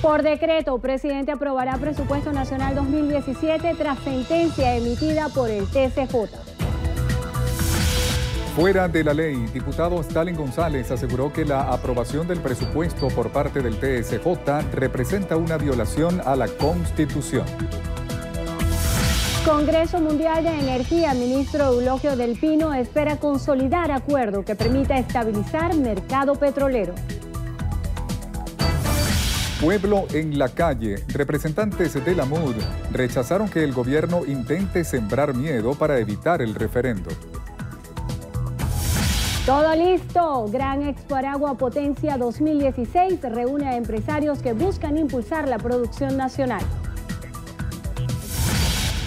Por decreto, presidente aprobará presupuesto nacional 2017 tras sentencia emitida por el TCJ. Fuera de la ley, diputado Stalin González aseguró que la aprobación del presupuesto por parte del TSJ representa una violación a la Constitución. Congreso Mundial de Energía, ministro Eulogio del Pino espera consolidar acuerdo que permita estabilizar mercado petrolero. Pueblo en la calle. Representantes de la MUD rechazaron que el gobierno intente sembrar miedo para evitar el referendo. Todo listo. Gran Expo Aragua Potencia 2016 reúne a empresarios que buscan impulsar la producción nacional.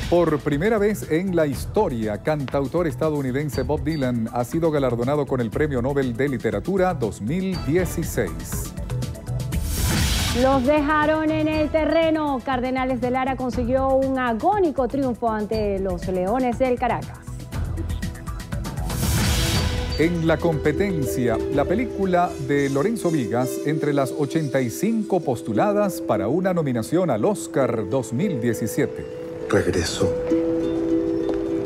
Por primera vez en la historia, cantautor estadounidense Bob Dylan ha sido galardonado con el Premio Nobel de Literatura 2016. Los dejaron en el terreno. Cardenales de Lara consiguió un agónico triunfo ante los Leones del Caracas. En la competencia, la película de Lorenzo Vigas entre las 85 postuladas para una nominación al Oscar 2017. Regresó.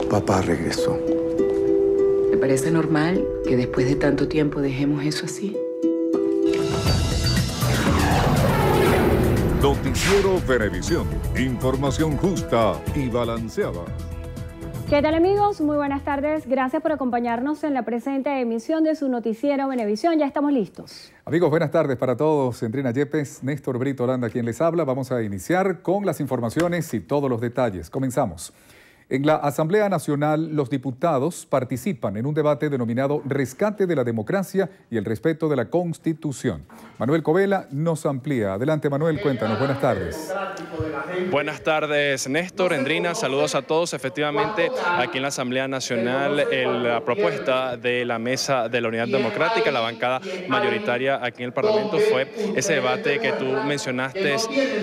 Papá regresó. ¿Me parece normal que después de tanto tiempo dejemos eso así? Noticiero Venevisión. Información justa y balanceada. ¿Qué tal, amigos? Muy buenas tardes. Gracias por acompañarnos en la presente emisión de su noticiero Venevisión. Ya estamos listos. Amigos, buenas tardes para todos. Endrina Yepes, Néstor Brito Holanda, quien les habla. Vamos a iniciar con las informaciones y todos los detalles. Comenzamos. En la Asamblea Nacional, los diputados participan en un debate denominado Rescate de la Democracia y el Respeto de la Constitución. Manuel Covela nos amplía. Adelante, Manuel, cuéntanos. Buenas tardes. Buenas tardes, Néstor, Endrina, saludos a todos. Efectivamente, aquí en la Asamblea Nacional, la propuesta de la Mesa de la Unidad Democrática, la bancada mayoritaria aquí en el Parlamento, fue ese debate que tú mencionaste,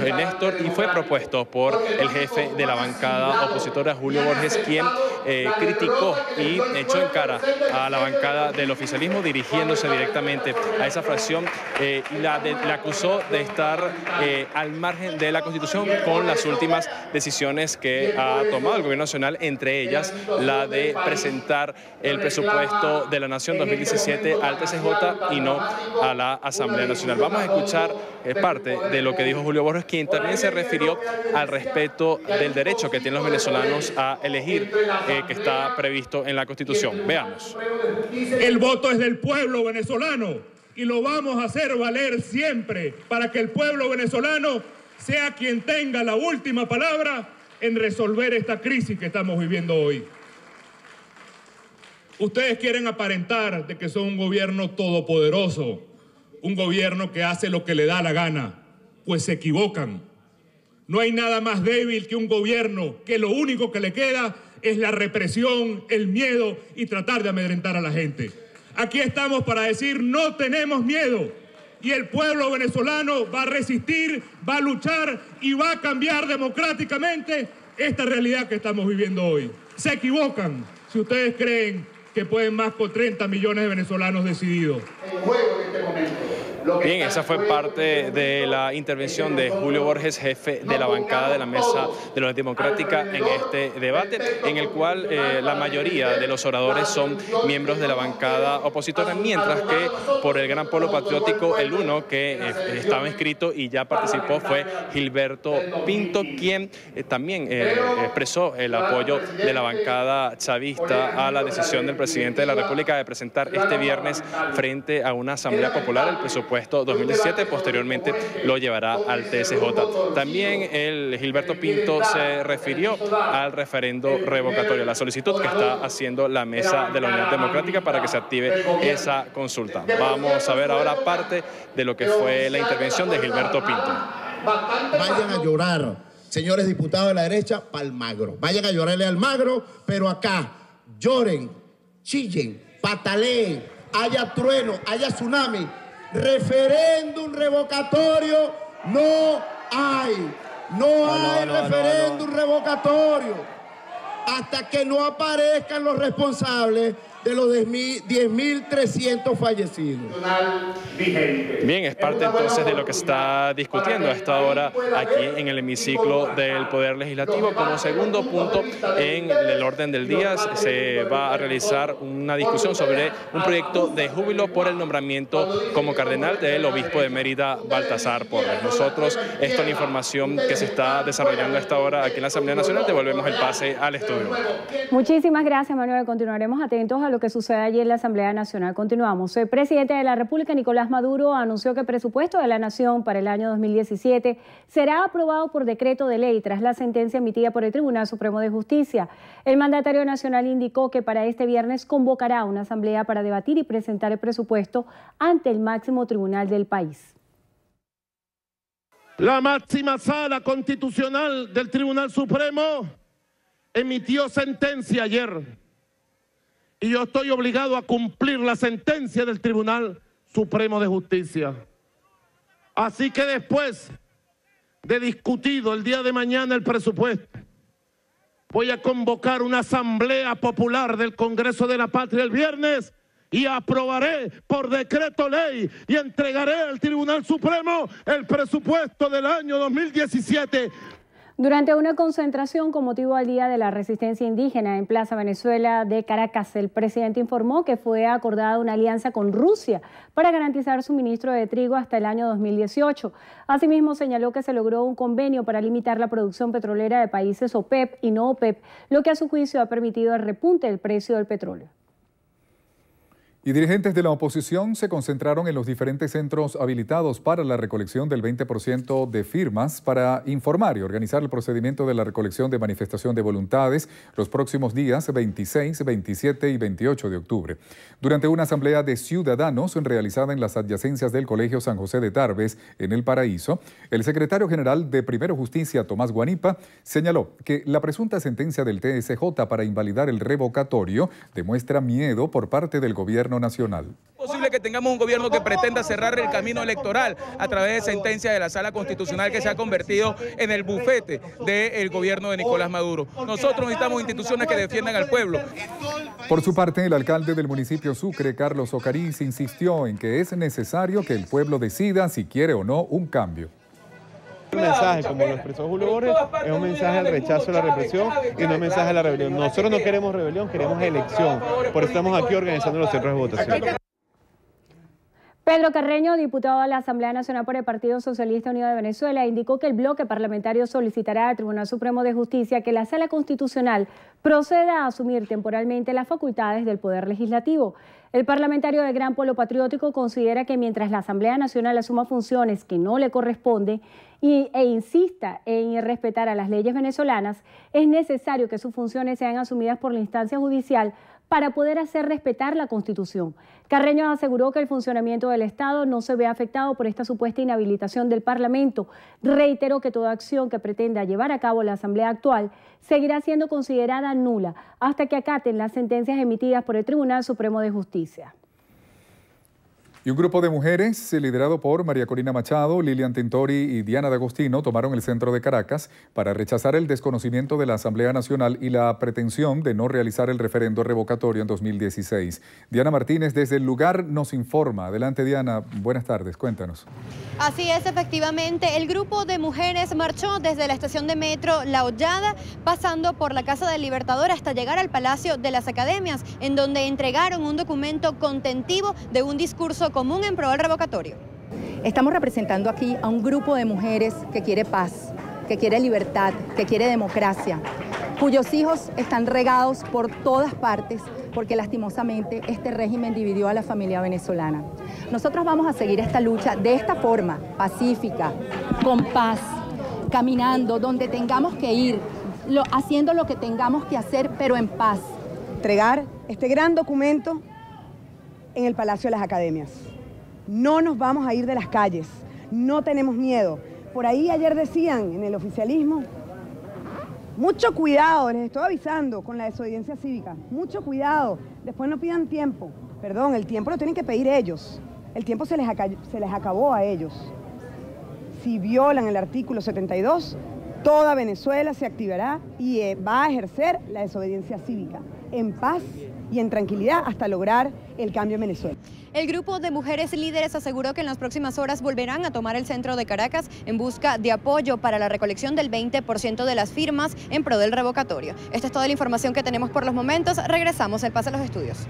Néstor, y fue propuesto por el jefe de la bancada opositora, Julio Borges, quien criticó y echó en cara a la bancada del oficialismo, dirigiéndose directamente a esa fracción y la acusó de estar al margen de la Constitución con las últimas decisiones que ha tomado el Gobierno Nacional, entre ellas la de presentar el presupuesto de la Nación 2017 al TCJ y no a la Asamblea Nacional. Vamos a escuchar parte de lo que dijo Julio Borges, quien también se refirió al respeto del derecho que tienen los venezolanos a elegir, que está previsto en la Constitución. Veamos. El voto es del pueblo venezolano y lo vamos a hacer valer siempre para que el pueblo venezolano sea quien tenga la última palabra en resolver esta crisis que estamos viviendo hoy. Ustedes quieren aparentar de que son un gobierno todopoderoso, un gobierno que hace lo que le da la gana, pues se equivocan. No hay nada más débil que un gobierno que lo único que le queda es la represión, el miedo y tratar de amedrentar a la gente. Aquí estamos para decir no tenemos miedo y el pueblo venezolano va a resistir, va a luchar y va a cambiar democráticamente esta realidad que estamos viviendo hoy. Se equivocan si ustedes creen que pueden más con 30 millones de venezolanos decididos. Bien, esa fue parte de la intervención de Julio Borges, jefe de la bancada de la Mesa de la Unidad Democrática, en este debate, en el cual la mayoría de los oradores son miembros de la bancada opositora, mientras que por el Gran Polo Patriótico, el uno que estaba inscrito y ya participó fue Gilberto Pinto, quien también expresó el apoyo de la bancada chavista a la decisión del presidente de la República de presentar este viernes frente a una asamblea popular el presupuesto 2017, posteriormente lo llevará al TSJ. También el Gilberto Pinto se refirió al referendo revocatorio, la solicitud que está haciendo la Mesa de la Unidad Democrática para que se active esa consulta. Vamos a ver ahora parte de lo que fue la intervención de Gilberto Pinto. Vayan a llorar, señores diputados de la derecha, para Almagro. Vayan a llorarle a Almagro, pero acá lloren, chillen, pataleen, haya trueno, haya tsunami. Referéndum revocatorio no hay. No hay referéndum revocatorio. Hasta que no aparezcan los responsables de los 10.300 fallecidos. Bien, es parte entonces de lo que se está discutiendo a esta hora aquí en el hemiciclo del Poder Legislativo. Como segundo punto en el orden del día se va a realizar una discusión sobre un proyecto de júbilo por el nombramiento como cardenal del obispo de Mérida, Baltasar Porras. Nosotros, esto es la información que se está desarrollando a esta hora aquí en la Asamblea Nacional. Devolvemos el pase al estudio. Muchísimas gracias, Manuel. Continuaremos atentos a lo que sucede allí en la Asamblea Nacional. Continuamos. El presidente de la República, Nicolás Maduro, anunció que el presupuesto de la Nación para el año 2017 será aprobado por decreto de ley tras la sentencia emitida por el Tribunal Supremo de Justicia. El mandatario nacional indicó que para este viernes convocará una asamblea para debatir y presentar el presupuesto ante el máximo tribunal del país. La máxima sala constitucional del Tribunal Supremo emitió sentencia ayer y yo estoy obligado a cumplir la sentencia del Tribunal Supremo de Justicia. Así que después de discutido el día de mañana el presupuesto, voy a convocar una asamblea popular del Congreso de la Patria el viernes y aprobaré por decreto ley y entregaré al Tribunal Supremo el presupuesto del año 2017. Durante una concentración con motivo al Día de la Resistencia Indígena en Plaza Venezuela de Caracas, el presidente informó que fue acordada una alianza con Rusia para garantizar suministro de trigo hasta el año 2018. Asimismo, señaló que se logró un convenio para limitar la producción petrolera de países OPEP y no OPEP, lo que a su juicio ha permitido el repunte del precio del petróleo. Y dirigentes de la oposición se concentraron en los diferentes centros habilitados para la recolección del 20% de firmas para informar y organizar el procedimiento de la recolección de manifestación de voluntades los próximos días 26, 27 y 28 de octubre. Durante una asamblea de ciudadanos realizada en las adyacencias del Colegio San José de Tarbes, en El Paraíso, el secretario general de Primero Justicia, Tomás Guanipa, señaló que la presunta sentencia del TSJ para invalidar el revocatorio demuestra miedo por parte del gobierno nacional. Es posible que tengamos un gobierno que pretenda cerrar el camino electoral a través de sentencias de la Sala Constitucional que se ha convertido en el bufete del gobierno de Nicolás Maduro. Nosotros necesitamos instituciones que defiendan al pueblo. Por su parte, el alcalde del municipio Sucre, Carlos Ocariz, insistió en que es necesario que el pueblo decida si quiere o no un cambio. El mensaje, como lo expresó Julio Borges, es un mensaje al rechazo a la represión y no un mensaje a la rebelión. Nosotros no queremos rebelión, queremos elección. Por eso estamos aquí organizando los centros de votación. Pedro Carreño, diputado de la Asamblea Nacional por el Partido Socialista Unido de Venezuela, indicó que el bloque parlamentario solicitará al Tribunal Supremo de Justicia que la Sala Constitucional proceda a asumir temporalmente las facultades del Poder Legislativo. El parlamentario del Gran Polo Patriótico considera que mientras la Asamblea Nacional asuma funciones que no le corresponden e insista en respetar a las leyes venezolanas, es necesario que sus funciones sean asumidas por la instancia judicial para poder hacer respetar la Constitución. Carreño aseguró que el funcionamiento del Estado no se ve afectado por esta supuesta inhabilitación del Parlamento. Reiteró que toda acción que pretenda llevar a cabo la Asamblea actual seguirá siendo considerada nula hasta que acaten las sentencias emitidas por el Tribunal Supremo de Justicia. Y un grupo de mujeres, liderado por María Corina Machado, Lilian Tintori y Diana D'Agostino, tomaron el centro de Caracas para rechazar el desconocimiento de la Asamblea Nacional y la pretensión de no realizar el referendo revocatorio en 2016. Diana Martínez desde el lugar nos informa. Adelante, Diana. Buenas tardes. Cuéntanos. Así es, efectivamente. El grupo de mujeres marchó desde la estación de metro La Hollada, pasando por la Casa del Libertador hasta llegar al Palacio de las Academias, en donde entregaron un documento contentivo de un discurso común en pro del revocatorio. Estamos representando aquí a un grupo de mujeres que quiere paz, que quiere libertad, que quiere democracia, cuyos hijos están regados por todas partes porque lastimosamente este régimen dividió a la familia venezolana. Nosotros vamos a seguir esta lucha de esta forma, pacífica, con paz, caminando donde tengamos que ir, haciendo lo que tengamos que hacer, pero en paz. Entregar este gran documento en el Palacio de las Academias. No nos vamos a ir de las calles, no tenemos miedo. Por ahí ayer decían en el oficialismo, mucho cuidado, les estoy avisando con la desobediencia cívica, mucho cuidado, después no pidan tiempo. Perdón, el tiempo lo tienen que pedir ellos, el tiempo se les acabó a ellos. Si violan el artículo 72, toda Venezuela se activará y va a ejercer la desobediencia cívica. en paz y en tranquilidad hasta lograr el cambio en Venezuela. El grupo de mujeres líderes aseguró que en las próximas horas volverán a tomar el centro de Caracas en busca de apoyo para la recolección del 20% de las firmas en pro del revocatorio. Esta es toda la información que tenemos por los momentos. Regresamos al Pase a los Estudios.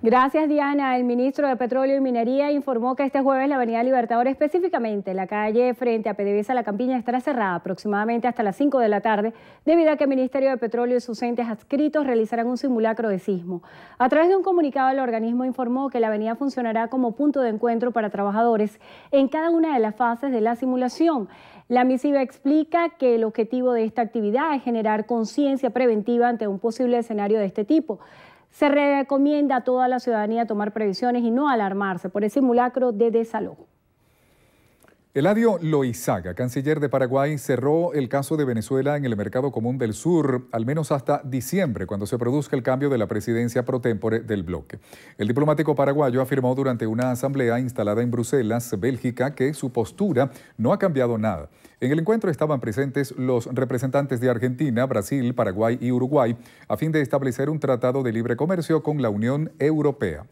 Gracias, Diana. El ministro de Petróleo y Minería informó que este jueves la avenida Libertador, específicamente la calle frente a PDVSA La Campiña, estará cerrada aproximadamente hasta las 5 de la tarde, debido a que el Ministerio de Petróleo y sus entes adscritos realizarán un simulacro de sismo. A través de un comunicado, el organismo informó que la avenida funcionará como punto de encuentro para trabajadores en cada una de las fases de la simulación. La misiva explica que el objetivo de esta actividad es generar conciencia preventiva ante un posible escenario de este tipo. Se recomienda a toda la ciudadanía tomar previsiones y no alarmarse por el simulacro de desalojo. Eladio Loizaga, canciller de Paraguay, cerró el caso de Venezuela en el Mercado Común del Sur, al menos hasta diciembre, cuando se produzca el cambio de la presidencia pro tempore del bloque. El diplomático paraguayo afirmó durante una asamblea instalada en Bruselas, Bélgica, que su postura no ha cambiado nada. En el encuentro estaban presentes los representantes de Argentina, Brasil, Paraguay y Uruguay, a fin de establecer un tratado de libre comercio con la Unión Europea.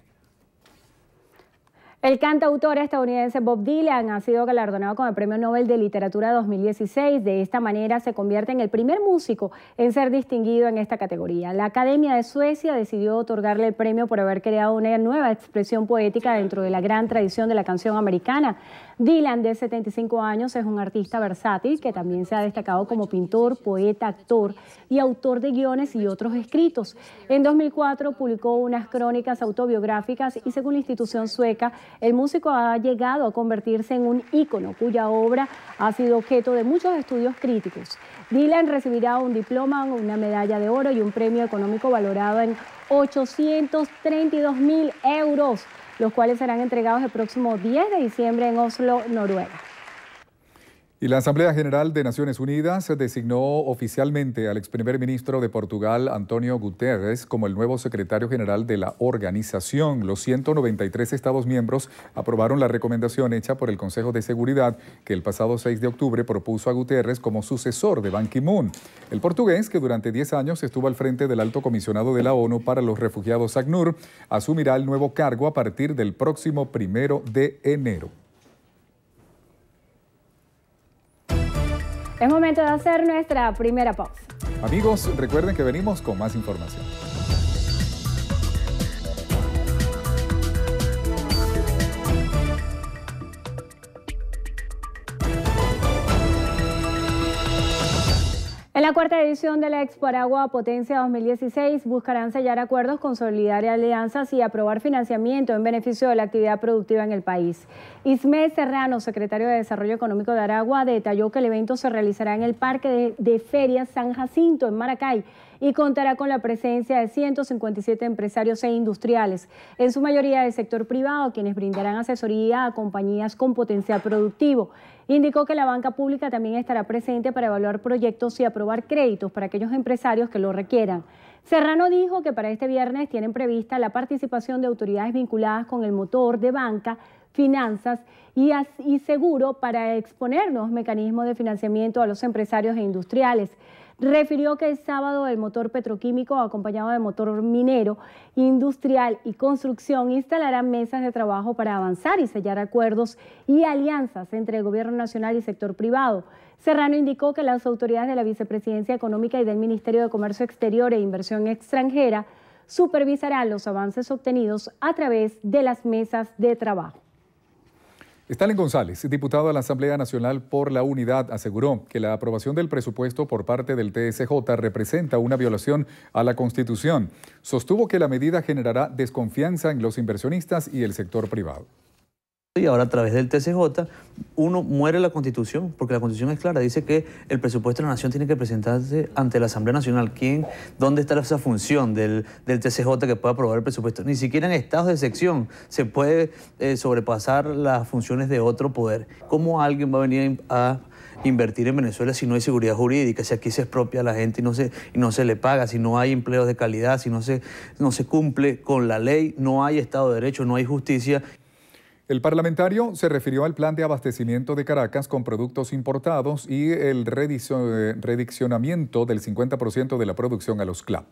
El cantautor estadounidense Bob Dylan ha sido galardonado con el Premio Nobel de Literatura 2016. De esta manera se convierte en el primer músico en ser distinguido en esta categoría. La Academia de Suecia decidió otorgarle el premio por haber creado una nueva expresión poética dentro de la gran tradición de la canción americana. Dylan, de 75 años, es un artista versátil que también se ha destacado como pintor, poeta, actor y autor de guiones y otros escritos. En 2004 publicó unas crónicas autobiográficas y, según la institución sueca, el músico ha llegado a convertirse en un ícono cuya obra ha sido objeto de muchos estudios críticos. Dylan recibirá un diploma, una medalla de oro y un premio económico valorado en 832.000 euros, los cuales serán entregados el próximo 10 de diciembre en Oslo, Noruega. Y la Asamblea General de Naciones Unidas designó oficialmente al ex primer ministro de Portugal, António Guterres, como el nuevo secretario general de la organización. Los 193 Estados miembros aprobaron la recomendación hecha por el Consejo de Seguridad, que el pasado 6 de octubre propuso a Guterres como sucesor de Ban Ki-moon. El portugués, que durante 10 años estuvo al frente del Alto Comisionado de la ONU para los Refugiados, ACNUR, asumirá el nuevo cargo a partir del próximo 1 de enero. Es momento de hacer nuestra primera pausa. Amigos, recuerden que venimos con más información. En la cuarta edición de la Expo Aragua Potencia 2016 buscarán sellar acuerdos, consolidar alianzas y aprobar financiamiento en beneficio de la actividad productiva en el país. Ismael Serrano, secretario de Desarrollo Económico de Aragua, detalló que el evento se realizará en el Parque de Ferias San Jacinto, en Maracay, y contará con la presencia de 157 empresarios e industriales, en su mayoría del sector privado, quienes brindarán asesoría a compañías con potencial productivo. Indicó que la banca pública también estará presente para evaluar proyectos y aprobar créditos para aquellos empresarios que lo requieran. Serrano dijo que para este viernes tienen prevista la participación de autoridades vinculadas con el motor de banca, finanzas y seguro para exponer nuevos mecanismos de financiamiento a los empresarios e industriales. Refirió que el sábado el motor petroquímico, acompañado de motor minero, industrial y construcción, instalarán mesas de trabajo para avanzar y sellar acuerdos y alianzas entre el gobierno nacional y sector privado. Serrano indicó que las autoridades de la Vicepresidencia Económica y del Ministerio de Comercio Exterior e Inversión Extranjera supervisarán los avances obtenidos a través de las mesas de trabajo. Stalin González, diputado de la Asamblea Nacional por la Unidad, aseguró que la aprobación del presupuesto por parte del TSJ representa una violación a la Constitución. Sostuvo que la medida generará desconfianza en los inversionistas y el sector privado. Y ahora a través del TSJ uno muere la Constitución, porque la Constitución es clara, dice que el presupuesto de la Nación tiene que presentarse ante la Asamblea Nacional. ¿Dónde está esa función del TSJ que pueda aprobar el presupuesto? Ni siquiera en estados de sección se puede sobrepasar las funciones de otro poder. ¿Cómo alguien va a venir a invertir en Venezuela si no hay seguridad jurídica, si aquí se expropia a la gente y no se le paga, si no hay empleos de calidad, si no se cumple con la ley, no hay Estado de Derecho, no hay justicia? El parlamentario se refirió al plan de abastecimiento de Caracas con productos importados y el redireccionamiento del 50% de la producción a los CLAP.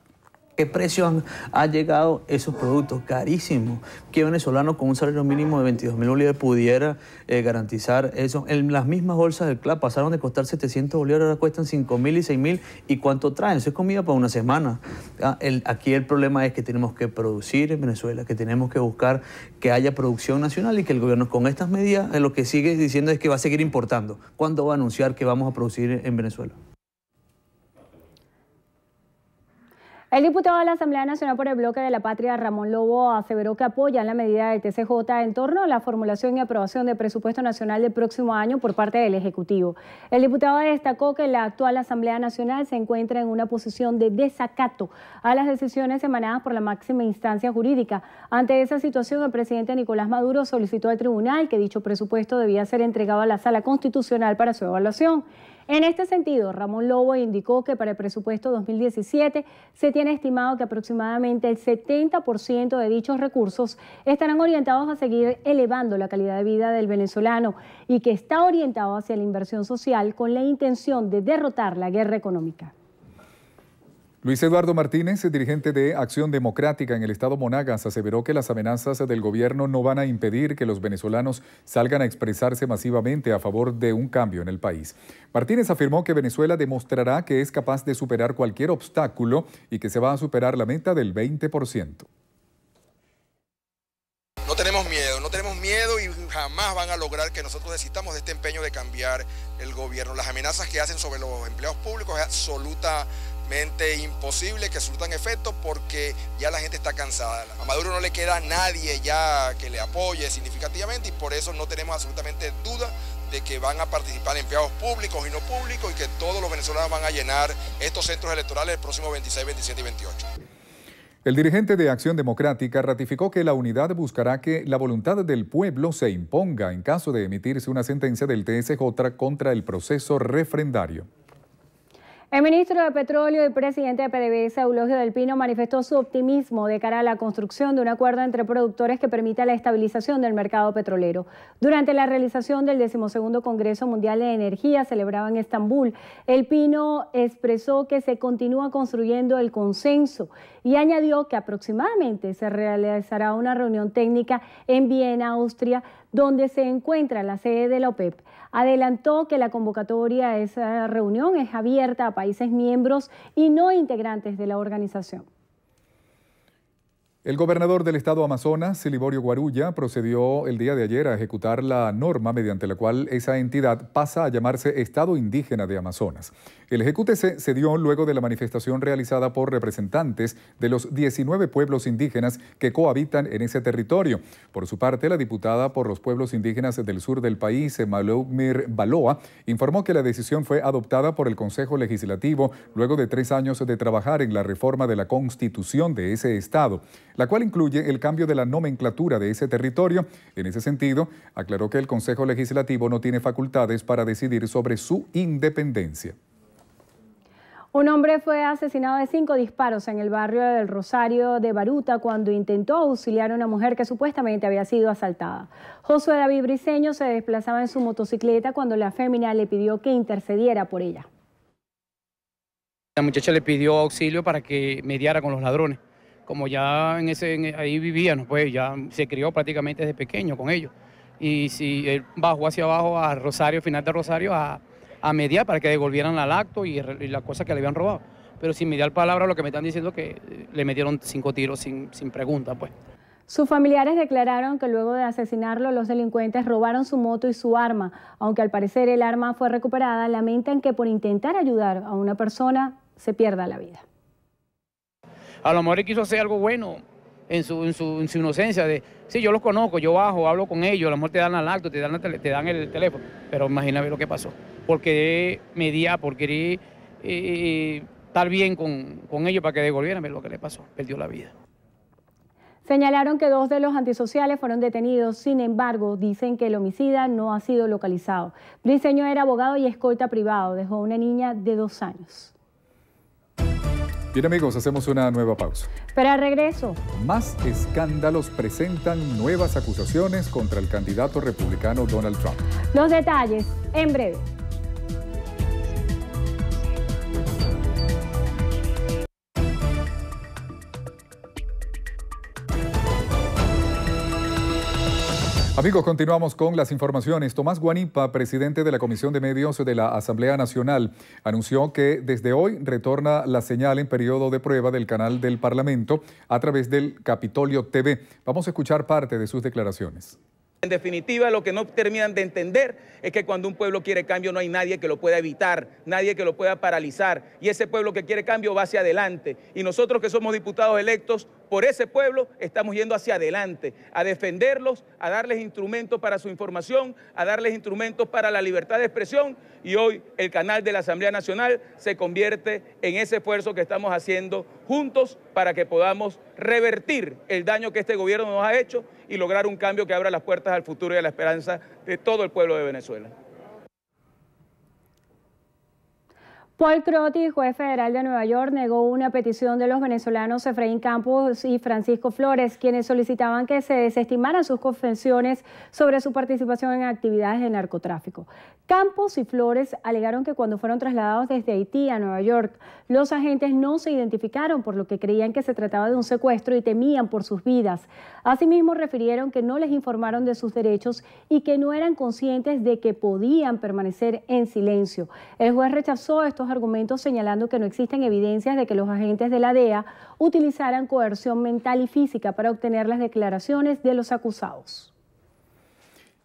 ¿Qué precio han llegado esos productos? Carísimos. ¿Qué venezolano con un salario mínimo de 22.000 bolívares pudiera garantizar eso? En las mismas bolsas del CLAP pasaron de costar 700 bolívares, ahora cuestan 5.000 y 6.000. ¿Y cuánto traen? Eso es comida para una semana. Aquí el problema es que tenemos que producir en Venezuela, que tenemos que buscar que haya producción nacional y que el gobierno con estas medidas lo que sigue diciendo es que va a seguir importando. ¿Cuándo va a anunciar que vamos a producir en Venezuela? El diputado de la Asamblea Nacional por el Bloque de la Patria, Ramón Lobo, aseveró que apoyan la medida del TCJ en torno a la formulación y aprobación del presupuesto nacional del próximo año por parte del Ejecutivo. El diputado destacó que la actual Asamblea Nacional se encuentra en una posición de desacato a las decisiones emanadas por la máxima instancia jurídica. Ante esa situación, el presidente Nicolás Maduro solicitó al tribunal que dicho presupuesto debía ser entregado a la Sala Constitucional para su evaluación. En este sentido, Ramón Lobo indicó que para el presupuesto 2017 se tiene estimado que aproximadamente el 70% de dichos recursos estarán orientados a seguir elevando la calidad de vida del venezolano y que está orientado hacia la inversión social con la intención de derrotar la guerra económica. Luis Eduardo Martínez, dirigente de Acción Democrática en el estado Monagas, aseveró que las amenazas del gobierno no van a impedir que los venezolanos salgan a expresarse masivamente a favor de un cambio en el país. Martínez afirmó que Venezuela demostrará que es capaz de superar cualquier obstáculo y que se va a superar la meta del 20%. No tenemos miedo y jamás van a lograr que nosotros desistamos de este empeño de cambiar el gobierno. Las amenazas que hacen sobre los empleados públicos es absolutamente imposible que surtan efecto porque ya la gente está cansada. A Maduro no le queda nadie ya que le apoye significativamente y por eso no tenemos absolutamente duda de que van a participar empleados públicos y no públicos y que todos los venezolanos van a llenar estos centros electorales el próximo 26, 27 y 28. El dirigente de Acción Democrática ratificó que la unidad buscará que la voluntad del pueblo se imponga en caso de emitirse una sentencia del TSJ contra el proceso refrendario. El ministro de Petróleo y presidente de PDVSA, Eulogio del Pino, manifestó su optimismo de cara a la construcción de un acuerdo entre productores que permita la estabilización del mercado petrolero. Durante la realización del 12º Congreso Mundial de Energía celebrado en Estambul, el Pino expresó que se continúa construyendo el consenso y añadió que aproximadamente se realizará una reunión técnica en Viena, Austria, donde se encuentra la sede de la OPEP. Adelantó que la convocatoria a esa reunión es abierta a países miembros y no integrantes de la organización. El gobernador del estado Amazonas, Liborio Guarulla, procedió el día de ayer a ejecutar la norma mediante la cual esa entidad pasa a llamarse Estado Indígena de Amazonas. El ejecute se dio luego de la manifestación realizada por representantes de los 19 pueblos indígenas que cohabitan en ese territorio. Por su parte, la diputada por los pueblos indígenas del sur del país, Maloumir Baloa, informó que la decisión fue adoptada por el Consejo Legislativo luego de 3 años de trabajar en la reforma de la Constitución de ese estado, la cual incluye el cambio de la nomenclatura de ese territorio. En ese sentido, aclaró que el Consejo Legislativo no tiene facultades para decidir sobre su independencia. Un hombre fue asesinado de 5 disparos en el barrio del Rosario de Baruta cuando intentó auxiliar a una mujer que supuestamente había sido asaltada. Josué David Briceño se desplazaba en su motocicleta cuando la fémina le pidió que intercediera por ella. La muchacha le pidió auxilio para que mediara con los ladrones. Como ya ahí vivían, pues ya se crió prácticamente desde pequeño con ellos. Y si él bajó hacia abajo a Rosario, final de Rosario, a mediar para que devolvieran al acto y la cosa que le habían robado. Pero sin mediar palabra, lo que me están diciendo es que le metieron 5 tiros sin pregunta, pues. Sus familiares declararon que luego de asesinarlo, los delincuentes robaron su moto y su arma. Aunque al parecer el arma fue recuperada, lamentan que por intentar ayudar a una persona se pierda la vida. A lo mejor él quiso hacer algo bueno en su inocencia de, sí, yo los conozco, yo bajo, hablo con ellos, a lo mejor te dan al acto, te dan el teléfono, pero imagínate lo que pasó. Porque mediar, porque estar bien con ellos para que devolvieran, lo que le pasó, perdió la vida. Señalaron que 2 de los antisociales fueron detenidos, sin embargo, dicen que el homicida no ha sido localizado. Briceño era abogado y escolta privado, dejó una niña de 2 años. Bien amigos, hacemos una nueva pausa. Pero al regreso. Más escándalos presentan nuevas acusaciones contra el candidato republicano Donald Trump. Los detalles en breve. Amigos, continuamos con las informaciones. Tomás Guanipa, presidente de la Comisión de Medios de la Asamblea Nacional, anunció que desde hoy retorna la señal en periodo de prueba del canal del Parlamento a través del Capitolio TV. Vamos a escuchar parte de sus declaraciones. En definitiva, lo que no terminan de entender es que cuando un pueblo quiere cambio no hay nadie que lo pueda evitar, nadie que lo pueda paralizar. Y ese pueblo que quiere cambio va hacia adelante. Y nosotros que somos diputados electos por ese pueblo estamos yendo hacia adelante, a defenderlos, a darles instrumentos para su información, a darles instrumentos para la libertad de expresión. Y hoy el canal de la Asamblea Nacional se convierte en ese esfuerzo que estamos haciendo juntos para que podamos revertir el daño que este gobierno nos ha hecho y lograr un cambio que abra las puertas al futuro y a la esperanza de todo el pueblo de Venezuela. Paul Crotty, juez federal de Nueva York, negó una petición de los venezolanos Efraín Campos y Francisco Flores, quienes solicitaban que se desestimaran sus confesiones sobre su participación en actividades de narcotráfico. Campos y Flores alegaron que cuando fueron trasladados desde Haití a Nueva York, los agentes no se identificaron, por lo que creían que se trataba de un secuestro y temían por sus vidas. Asimismo, refirieron que no les informaron de sus derechos y que no eran conscientes de que podían permanecer en silencio. El juez rechazó estos argumentos señalando que no existen evidencias de que los agentes de la DEA utilizaran coerción mental y física para obtener las declaraciones de los acusados.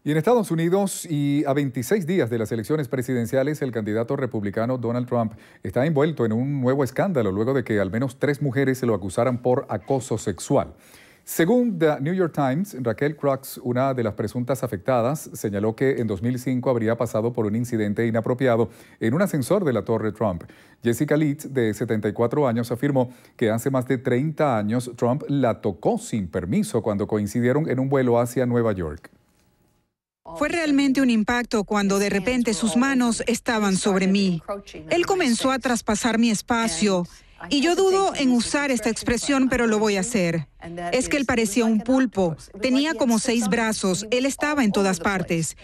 Y en Estados Unidos, y a 26 días de las elecciones presidenciales, el candidato republicano Donald Trump está envuelto en un nuevo escándalo luego de que al menos 3 mujeres se lo acusaran por acoso sexual. Según The New York Times, Raquel Crux, una de las presuntas afectadas, señaló que en 2005 habría pasado por un incidente inapropiado en un ascensor de la Torre Trump. Jessica Leeds, de 74 años, afirmó que hace más de 30 años Trump la tocó sin permiso cuando coincidieron en un vuelo hacia Nueva York. Fue realmente un impacto cuando de repente sus manos estaban sobre mí. Él comenzó a traspasar mi espacio. Y yo dudo en usar esta expresión, pero lo voy a hacer. Es que él parecía un pulpo, tenía como 6 brazos, él estaba en todas partes.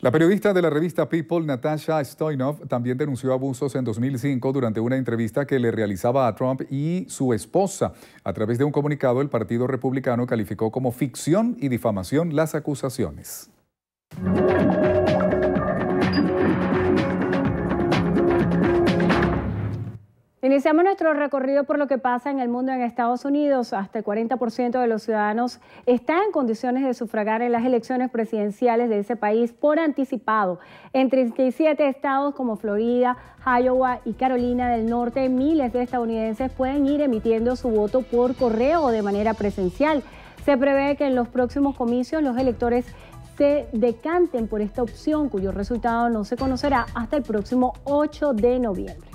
La periodista de la revista People, Natasha Stoyanov, también denunció abusos en 2005 durante una entrevista que le realizaba a Trump y su esposa. A través de un comunicado, el Partido Republicano calificó como ficción y difamación las acusaciones. Iniciamos nuestro recorrido por lo que pasa en el mundo en Estados Unidos. Hasta el 40% de los ciudadanos están en condiciones de sufragar en las elecciones presidenciales de ese país por anticipado. En 37 estados como Florida, Iowa y Carolina del Norte, miles de estadounidenses pueden ir emitiendo su voto por correo o de manera presencial. Se prevé que en los próximos comicios los electores se decanten por esta opción, cuyo resultado no se conocerá hasta el próximo 8 de noviembre.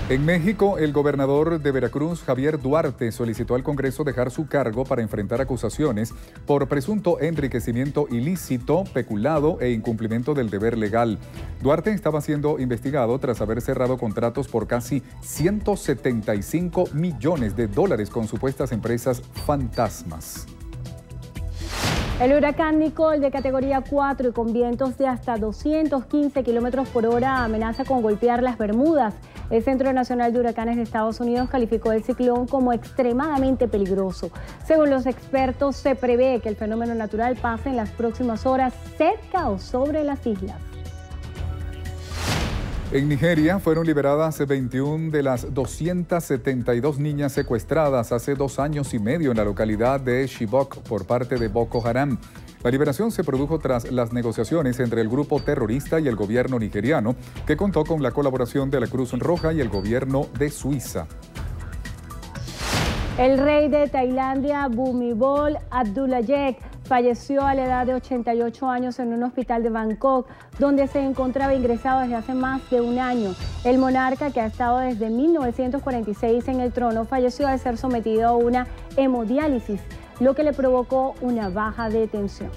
En México, el gobernador de Veracruz, Javier Duarte, solicitó al Congreso dejar su cargo para enfrentar acusaciones por presunto enriquecimiento ilícito, peculado e incumplimiento del deber legal. Duarte estaba siendo investigado tras haber cerrado contratos por casi $175 millones con supuestas empresas fantasmas. El huracán Nicole, de categoría 4 y con vientos de hasta 215 kilómetros por hora, amenaza con golpear las Bermudas. El Centro Nacional de Huracanes de Estados Unidos calificó el ciclón como extremadamente peligroso. Según los expertos, se prevé que el fenómeno natural pase en las próximas horas cerca o sobre las islas. En Nigeria fueron liberadas 21 de las 272 niñas secuestradas hace 2 años y medio en la localidad de Chibok por parte de Boko Haram. La liberación se produjo tras las negociaciones entre el grupo terrorista y el gobierno nigeriano, que contó con la colaboración de la Cruz Roja y el gobierno de Suiza. El rey de Tailandia, Bhumibol Adulyadej, falleció a la edad de 88 años en un hospital de Bangkok, donde se encontraba ingresado desde hace más de un año. El monarca, que ha estado desde 1946 en el trono, falleció al ser sometido a una hemodiálisis, lo que le provocó una baja de tensión.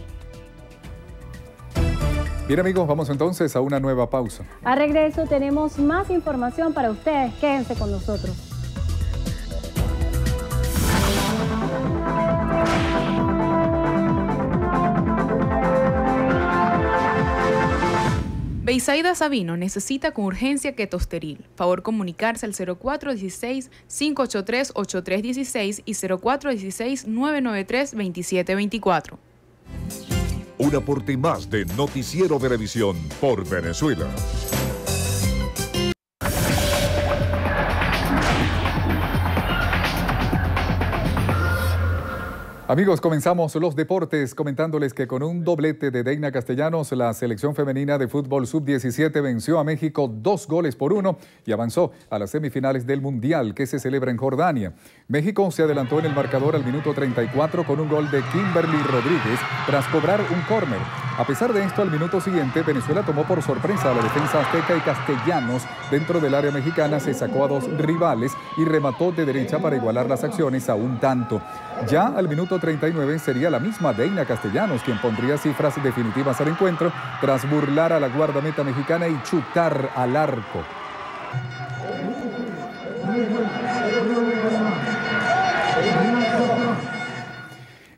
Bien, amigos, vamos entonces a una nueva pausa. A regreso tenemos más información para ustedes. Quédense con nosotros. Beisaida Sabino necesita con urgencia Ketosteril. Favor comunicarse al 0416-583-8316 y 0416-993-2724. Un aporte más de Noticiero Venevisión por Venezuela. Amigos, comenzamos los deportes comentándoles que con un doblete de Deina Castellanos, la selección femenina de fútbol sub-17 venció a México 2-1 y avanzó a las semifinales del Mundial que se celebra en Jordania. México se adelantó en el marcador al minuto 34 con un gol de Kimberly Rodríguez tras cobrar un córner. A pesar de esto, al minuto siguiente, Venezuela tomó por sorpresa a la defensa azteca y Castellanos, dentro del área mexicana, se sacó a dos rivales y remató de derecha para igualar las acciones a un tanto. Ya al minuto 39 sería la misma Deina Castellanos quien pondría cifras definitivas al encuentro tras burlar a la guardameta mexicana y chutar al arco.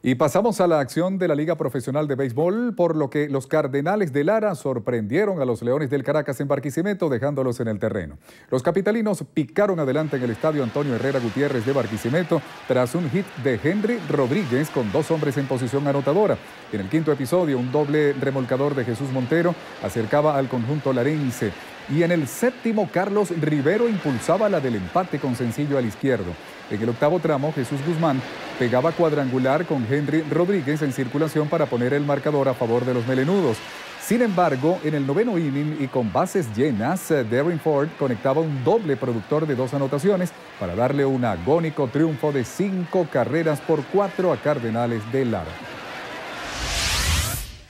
Y pasamos a la acción de la Liga Profesional de Béisbol, por lo que los Cardenales de Lara sorprendieron a los Leones del Caracas en Barquisimeto, dejándolos en el terreno. Los capitalinos picaron adelante en el estadio Antonio Herrera Gutiérrez de Barquisimeto tras un hit de Henry Rodríguez con dos hombres en posición anotadora. En el quinto episodio, un doble remolcador de Jesús Montero acercaba al conjunto larense. Y en el séptimo, Carlos Rivero impulsaba la del empate con sencillo al izquierdo. En el octavo tramo, Jesús Guzmán pegaba cuadrangular con Henry Rodríguez en circulación para poner el marcador a favor de los melenudos. Sin embargo, en el noveno inning y con bases llenas, Darren Ford conectaba un doble productor de dos anotaciones para darle un agónico triunfo de 5-4 a Cardenales de Lara.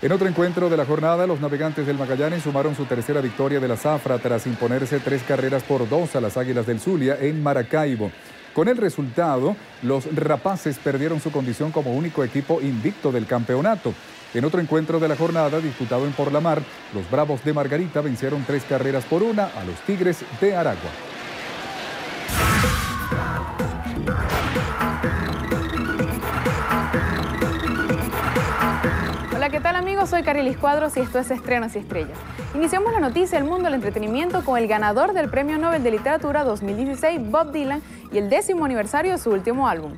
En otro encuentro de la jornada, los Navegantes del Magallanes sumaron su tercera victoria de la zafra tras imponerse 3-2 a las Águilas del Zulia en Maracaibo. Con el resultado, los Rapaces perdieron su condición como único equipo invicto del campeonato. En otro encuentro de la jornada, disputado en Porlamar, los Bravos de Margarita vencieron 3-1 a los Tigres de Aragua. Hola, ¿qué tal amigos? Soy Carilis Cuadros y esto es Estrenos y Estrellas. Iniciamos la noticia del mundo del entretenimiento con el ganador del Premio Nobel de Literatura 2016, Bob Dylan, y el 10º aniversario de su último álbum.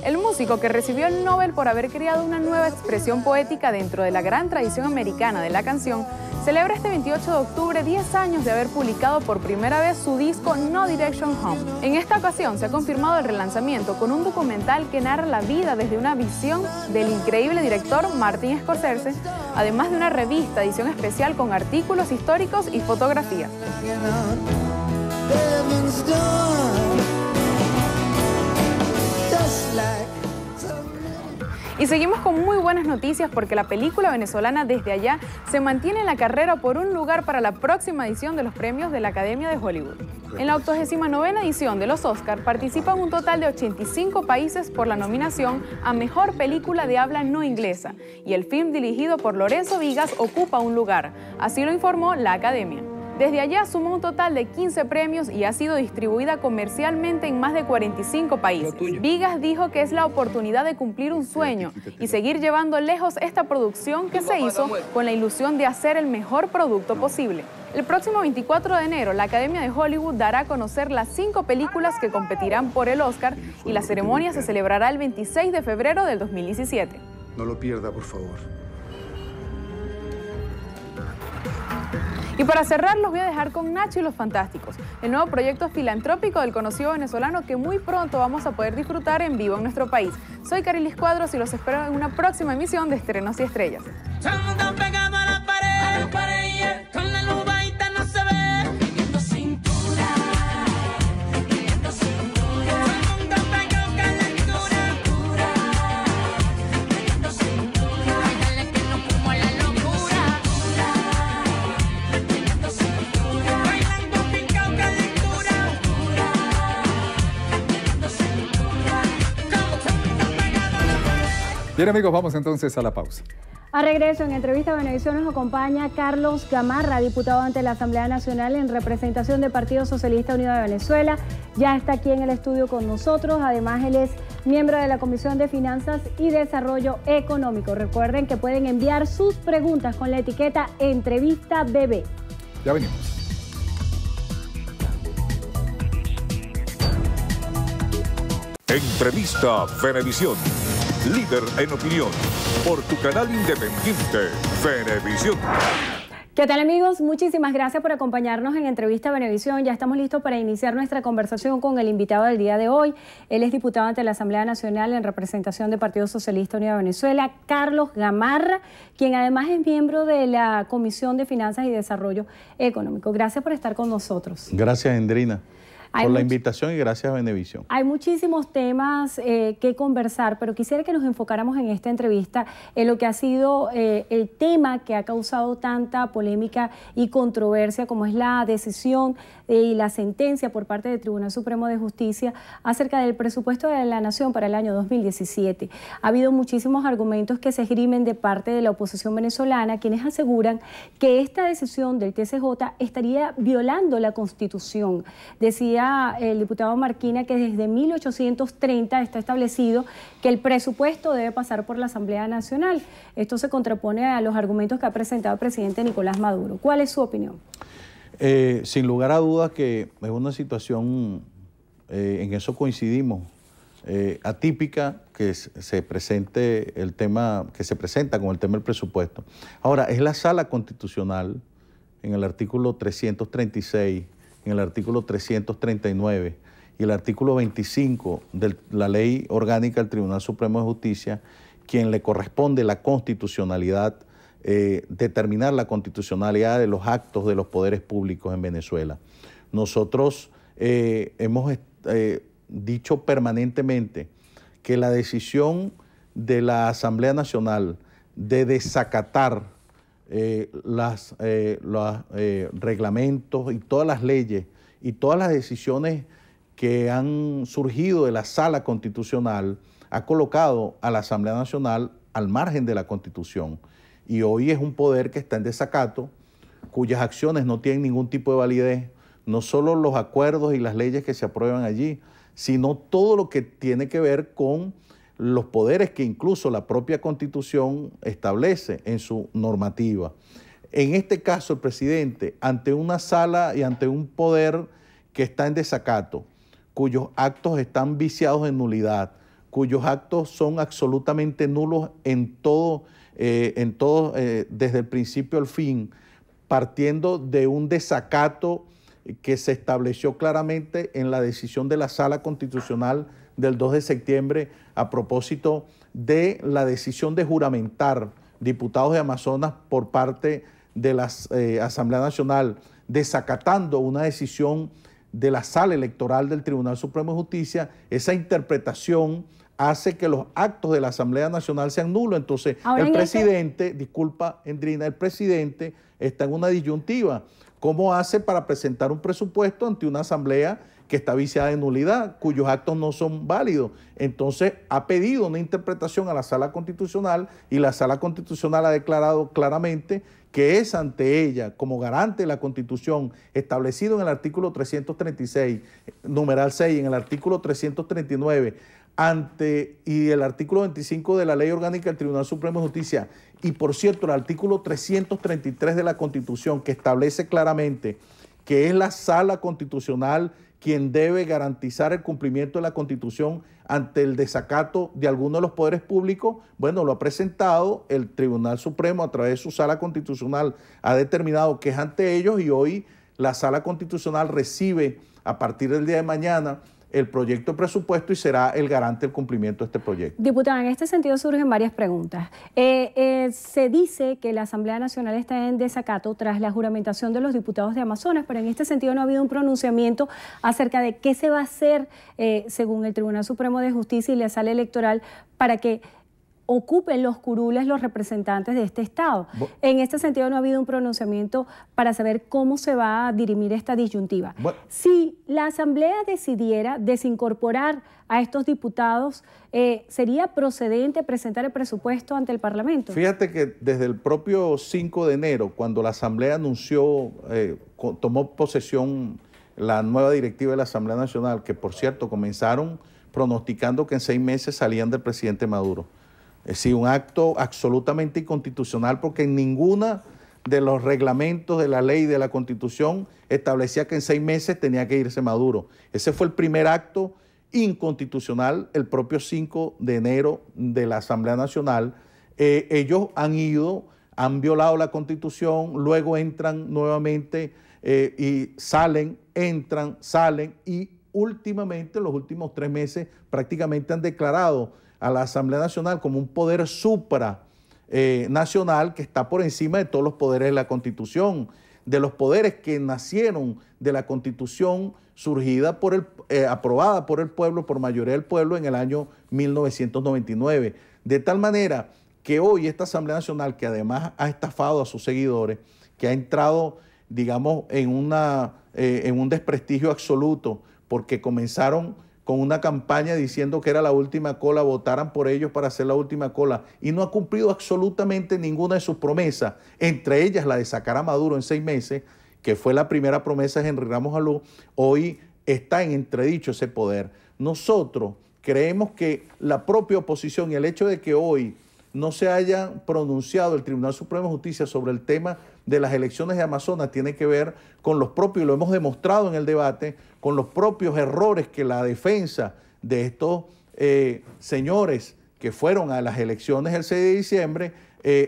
El músico, que recibió el Nobel por haber creado una nueva expresión poética dentro de la gran tradición americana de la canción, celebra este 28 de octubre 10 años de haber publicado por primera vez su disco No Direction Home. En esta ocasión se ha confirmado el relanzamiento con un documental que narra la vida desde una visión del increíble director Martin Scorsese, además de una revista edición especial con artículos históricos y fotografías. Y seguimos con muy buenas noticias porque la película venezolana Desde Allá se mantiene en la carrera por un lugar para la próxima edición de los premios de la Academia de Hollywood. En la 89ª edición de los Oscar participan un total de 85 países por la nominación a Mejor Película de Habla No Inglesa, y el film dirigido por Lorenzo Vigas ocupa un lugar, así lo informó la Academia. Desde Allá sumó un total de 15 premios y ha sido distribuida comercialmente en más de 45 países. Vigas dijo que es la oportunidad de cumplir un sueño y seguir llevando lejos esta producción que se hizo con la ilusión de hacer el mejor producto posible. El próximo 24 de enero, la Academia de Hollywood dará a conocer las 5 películas que competirán por el Oscar y la ceremonia se celebrará el 26 de febrero del 2017. No lo pierda, por favor. Y para cerrar, los voy a dejar con Nacho y los Fantásticos, el nuevo proyecto filantrópico del conocido venezolano que muy pronto vamos a poder disfrutar en vivo en nuestro país. Soy Carilis Cuadros y los espero en una próxima emisión de Estrenos y Estrellas. Bien amigos, vamos entonces a la pausa. A regreso, en entrevista a Venevisión nos acompaña Carlos Gamarra, diputado ante la Asamblea Nacional en representación del Partido Socialista Unido de Venezuela. Ya está aquí en el estudio con nosotros. Además, él es miembro de la Comisión de Finanzas y Desarrollo Económico. Recuerden que pueden enviar sus preguntas con la etiqueta Entrevista BB. Ya venimos. Entrevista Venevisión. Líder en opinión. Por tu canal independiente, Venevisión. ¿Qué tal, amigos? Muchísimas gracias por acompañarnos en Entrevista Venevisión. Ya estamos listos para iniciar nuestra conversación con el invitado del día de hoy. Él es diputado ante la Asamblea Nacional en representación del Partido Socialista Unido de Venezuela, Carlos Gamarra, quien además es miembro de la Comisión de Finanzas y Desarrollo Económico. Gracias por estar con nosotros. Gracias, Endrina, por la invitación, y gracias a Venevisión. Hay muchísimos temas que conversar, pero quisiera que nos enfocáramos en esta entrevista en lo que ha sido el tema que ha causado tanta polémica y controversia, como es la decisión y la sentencia por parte del Tribunal Supremo de Justicia acerca del presupuesto de la Nación para el año 2017. Ha habido muchísimos argumentos que se esgrimen de parte de la oposición venezolana, quienes aseguran que esta decisión del TCJ estaría violando la Constitución. Decía el diputado Marquina que desde 1830 está establecido que el presupuesto debe pasar por la Asamblea Nacional. Esto se contrapone a los argumentos que ha presentado el presidente Nicolás Maduro. ¿Cuál es su opinión? Sin lugar a dudas que es una situación, en eso coincidimos, atípica que se presente el tema, que se presenta con el tema del presupuesto. Ahora, es la Sala Constitucional, en el artículo 336, en el artículo 339 y el artículo 25 de la Ley Orgánica del Tribunal Supremo de Justicia, quien le corresponde la constitucionalidad, determinar la constitucionalidad de los actos de los poderes públicos en Venezuela. Nosotros hemos dicho permanentemente que la decisión de la Asamblea Nacional de desacatar los reglamentos y todas las leyes y todas las decisiones que han surgido de la Sala Constitucional ha colocado a la Asamblea Nacional al margen de la Constitución. Y hoy es un poder que está en desacato, cuyas acciones no tienen ningún tipo de validez, no solo los acuerdos y las leyes que se aprueban allí, sino todo lo que tiene que ver con los poderes que incluso la propia Constitución establece en su normativa. En este caso, el presidente, ante una sala y ante un poder que está en desacato, cuyos actos están viciados en nulidad, cuyos actos son absolutamente nulos en todo, desde el principio al fin, partiendo de un desacato que se estableció claramente en la decisión de la Sala Constitucional del 2 de septiembre a propósito de la decisión de juramentar diputados de Amazonas por parte de la Asamblea Nacional, desacatando una decisión de la Sala Electoral del Tribunal Supremo de Justicia. Esa interpretación hace que los actos de la Asamblea Nacional sean nulos. Entonces, el presidente, disculpa, Endrina, el presidente está en una disyuntiva. ¿Cómo hace para presentar un presupuesto ante una asamblea que está viciada de nulidad, cuyos actos no son válidos? Entonces, ha pedido una interpretación a la Sala Constitucional y la Sala Constitucional ha declarado claramente que es ante ella, como garante de la Constitución, establecido en el artículo 336, numeral 6, en el artículo 339, y el artículo 25 de la Ley Orgánica del Tribunal Supremo de Justicia, y por cierto, el artículo 333 de la Constitución, que establece claramente que es la Sala Constitucional quien debe garantizar el cumplimiento de la Constitución ante el desacato de alguno de los poderes públicos. Bueno, lo ha presentado el Tribunal Supremo a través de su Sala Constitucional, ha determinado que es ante ellos, y hoy la Sala Constitucional recibe a partir del día de mañana el proyecto de presupuesto y será el garante del cumplimiento de este proyecto. Diputada, en este sentido surgen varias preguntas. Se dice que la Asamblea Nacional está en desacato tras la juramentación de los diputados de Amazonas, pero en este sentido no ha habido un pronunciamiento acerca de qué se va a hacer, según el Tribunal Supremo de Justicia y la Sala Electoral, para que ocupen los curules los representantes de este Estado. En este sentido no ha habido un pronunciamiento para saber cómo se va a dirimir esta disyuntiva. Si la Asamblea decidiera desincorporar a estos diputados, ¿sería procedente presentar el presupuesto ante el Parlamento? Fíjate que desde el propio 5 de enero, cuando la Asamblea anunció, tomó posesión la nueva directiva de la Asamblea Nacional, que por cierto comenzaron pronosticando que en 6 meses salían del presidente Maduro. Es decir, un acto absolutamente inconstitucional, porque en ninguna de los reglamentos, de la ley, de la Constitución, establecía que en 6 meses tenía que irse Maduro. Ese fue el primer acto inconstitucional, el propio 5 de enero de la Asamblea Nacional. Ellos han violado la Constitución, luego entran nuevamente y salen, entran, salen y últimamente, en los últimos 3 meses, prácticamente han declarado a la Asamblea Nacional como un poder supranacional que está por encima de todos los poderes de la Constitución, de los poderes que nacieron de la Constitución surgida aprobada por el pueblo, por mayoría del pueblo en el año 1999. De tal manera que hoy esta Asamblea Nacional, que además ha estafado a sus seguidores, que ha entrado, digamos, en un desprestigio absoluto, porque comenzaron con una campaña diciendo que era la última cola, votaran por ellos para hacer la última cola, y no ha cumplido absolutamente ninguna de sus promesas, entre ellas la de sacar a Maduro en 6 meses, que fue la primera promesa de Henry Ramos Alú. Hoy está en entredicho ese poder. Nosotros creemos que la propia oposición y el hecho de que hoy no se haya pronunciado el Tribunal Supremo de Justicia sobre el tema de las elecciones de Amazonas tiene que ver con los propios, y lo hemos demostrado en el debate, con los propios errores que la defensa de estos señores que fueron a las elecciones el 6 de diciembre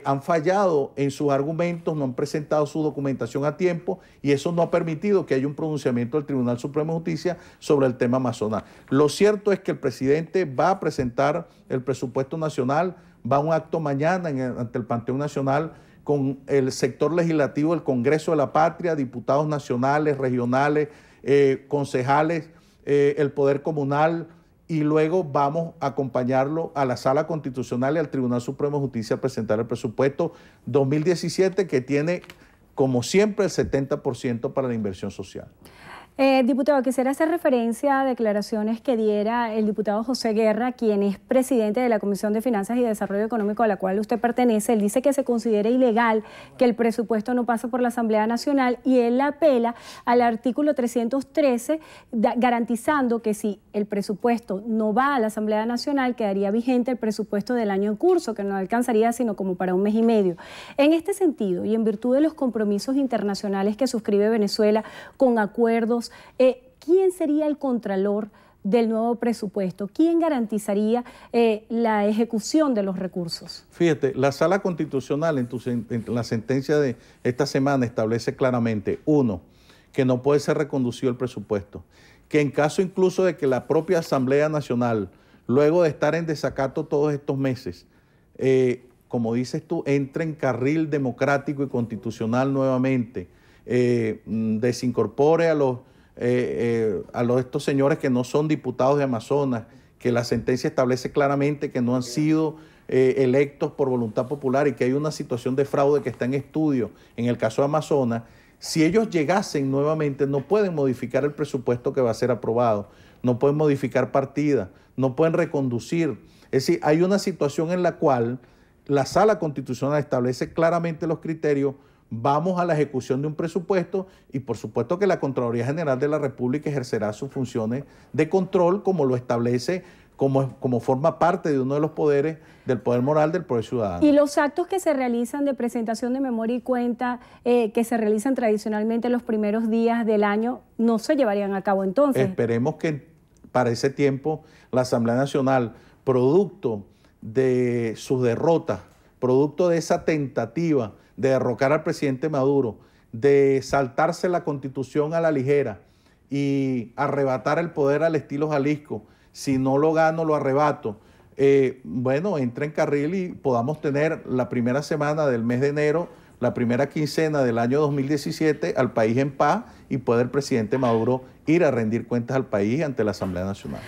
han fallado en sus argumentos, no han presentado su documentación a tiempo y eso no ha permitido que haya un pronunciamiento del Tribunal Supremo de Justicia sobre el tema Amazonas. Lo cierto es que el presidente va a presentar el presupuesto nacional, va a un acto mañana ante el Panteón Nacional con el sector legislativo del Congreso de la Patria, diputados nacionales, regionales, concejales, el Poder Comunal, y luego vamos a acompañarlo a la Sala Constitucional y al Tribunal Supremo de Justicia a presentar el presupuesto 2017 que tiene, como siempre, el 70% para la inversión social. Diputado, quisiera hacer referencia a declaraciones que diera el diputado José Guerra, quien es presidente de la Comisión de Finanzas y Desarrollo Económico a la cual usted pertenece. Él dice que se considera ilegal que el presupuesto no pase por la Asamblea Nacional y él apela al artículo 313 garantizando que si el presupuesto no va a la Asamblea Nacional quedaría vigente el presupuesto del año en curso, que no alcanzaría sino como para 1 mes y medio. En este sentido y en virtud de los compromisos internacionales que suscribe Venezuela con acuerdos, ¿quién sería el contralor del nuevo presupuesto? ¿Quién garantizaría la ejecución de los recursos? Fíjate, la Sala Constitucional en la sentencia de esta semana establece claramente, 1, que no puede ser reconducido el presupuesto, que en caso incluso de que la propia Asamblea Nacional, luego de estar en desacato todos estos meses, como dices tú, entre en carril democrático y constitucional nuevamente, desincorpore a estos señores que no son diputados de Amazonas, que la sentencia establece claramente que no han sido electos por voluntad popular y que hay una situación de fraude que está en estudio en el caso de Amazonas. Si ellos llegasen nuevamente, no pueden modificar el presupuesto que va a ser aprobado, no pueden modificar partidas, no pueden reconducir. Es decir, hay una situación en la cual la Sala Constitucional establece claramente los criterios. Vamos a la ejecución de un presupuesto y por supuesto que la Contraloría General de la República ejercerá sus funciones de control como lo establece, como forma parte de uno de los poderes del poder moral del poder ciudadano. Y los actos que se realizan de presentación de memoria y cuenta, que se realizan tradicionalmente los primeros días del año, no se llevarían a cabo entonces. Esperemos que para ese tiempo la Asamblea Nacional, producto de sus derrotas, producto de esa tentativa de derrocar al presidente Maduro, de saltarse la Constitución a la ligera y arrebatar el poder al estilo Jalisco, si no lo gano, lo arrebato, bueno, entre en carril y podamos tener la primera semana del mes de enero, la primera quincena del año 2017 al país en paz y puede el presidente Maduro ir a rendir cuentas al país ante la Asamblea Nacional.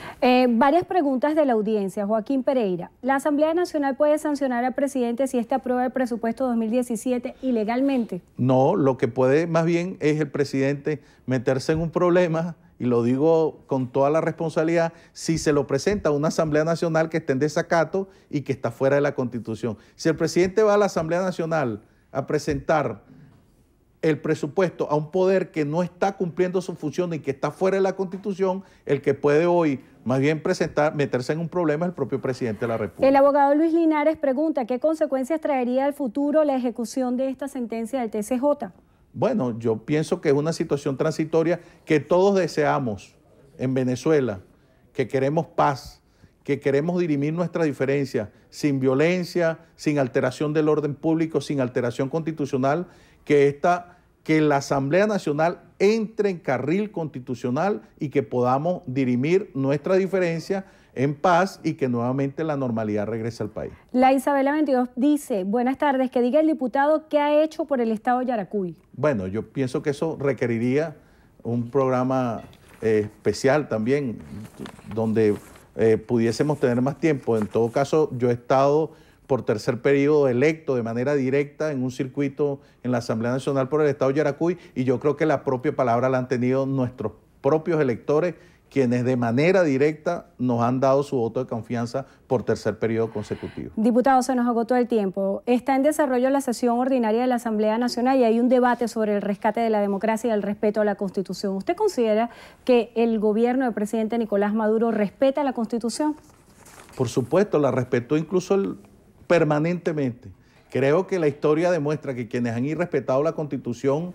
Varias preguntas de la audiencia. Joaquín Pereira, ¿la Asamblea Nacional puede sancionar al presidente si éste aprueba el presupuesto 2017 ilegalmente? No, lo que puede más bien es el presidente meterse en un problema, y lo digo con toda la responsabilidad, si se lo presenta a una Asamblea Nacional que esté en desacato y que está fuera de la Constitución. Si el presidente va a la Asamblea Nacional a presentar el presupuesto a un poder que no está cumpliendo su función y que está fuera de la Constitución, el que puede hoy más bien meterse en un problema es el propio presidente de la República. El abogado Luis Linares pregunta, ¿qué consecuencias traería al futuro la ejecución de esta sentencia del TCJ? Bueno, yo pienso que es una situación transitoria que todos deseamos en Venezuela, que queremos paz, que queremos dirimir nuestras diferencias sin violencia, sin alteración del orden público, sin alteración constitucional, que la Asamblea Nacional entre en carril constitucional y que podamos dirimir nuestra diferencia en paz y que nuevamente la normalidad regrese al país. La Isabela 22 dice, buenas tardes, que diga el diputado qué ha hecho por el estado de Yaracuy. Bueno, yo pienso que eso requeriría un programa especial también, donde pudiésemos tener más tiempo. En todo caso, yo he estado por tercer periodo electo de manera directa en un circuito en la Asamblea Nacional por el estado de Yaracuy, y yo creo que la propia palabra la han tenido nuestros propios electores, quienes de manera directa nos han dado su voto de confianza por tercer periodo consecutivo. Diputado, se nos agotó el tiempo. Está en desarrollo la sesión ordinaria de la Asamblea Nacional y hay un debate sobre el rescate de la democracia y el respeto a la Constitución. ¿Usted considera que el gobierno del presidente Nicolás Maduro respeta la Constitución? Por supuesto, la respetó incluso permanentemente. Creo que la historia demuestra que quienes han irrespetado la Constitución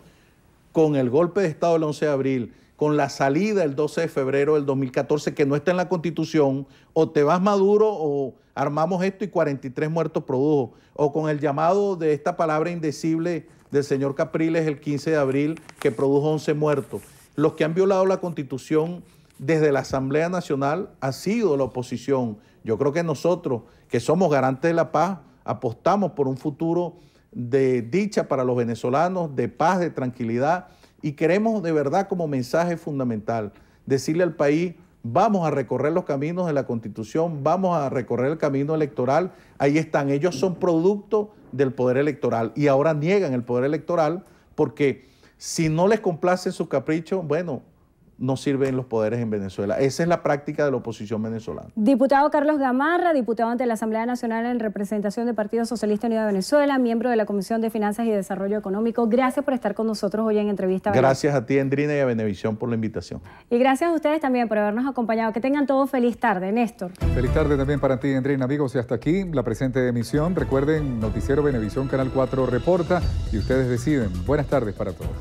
con el golpe de Estado del 11 de abril, con la salida el 12 de febrero del 2014, que no está en la Constitución, o te vas Maduro o armamos esto y 43 muertos produjo, o con el llamado de esta palabra indecible del señor Capriles el 15 de abril, que produjo 11 muertos. Los que han violado la Constitución desde la Asamblea Nacional ha sido la oposición. Yo creo que nosotros, que somos garantes de la paz, apostamos por un futuro de dicha para los venezolanos, de paz, de tranquilidad, y queremos de verdad como mensaje fundamental decirle al país, vamos a recorrer los caminos de la Constitución, vamos a recorrer el camino electoral, ahí están, ellos son producto del poder electoral y ahora niegan el poder electoral porque si no les complacen sus caprichos, bueno, no sirven los poderes en Venezuela. Esa es la práctica de la oposición venezolana. Diputado Carlos Gamarra, diputado ante la Asamblea Nacional en representación del Partido Socialista Unido de Venezuela, miembro de la Comisión de Finanzas y Desarrollo Económico. Gracias por estar con nosotros hoy en Entrevista. Gracias a ti, Endrina, y a Venevisión por la invitación. Y gracias a ustedes también por habernos acompañado. Que tengan todos feliz tarde. Néstor. Feliz tarde también para ti, Endrina. Amigos, y hasta aquí la presente emisión. Recuerden, Noticiero Venevisión, Canal 4 reporta y ustedes deciden. Buenas tardes para todos.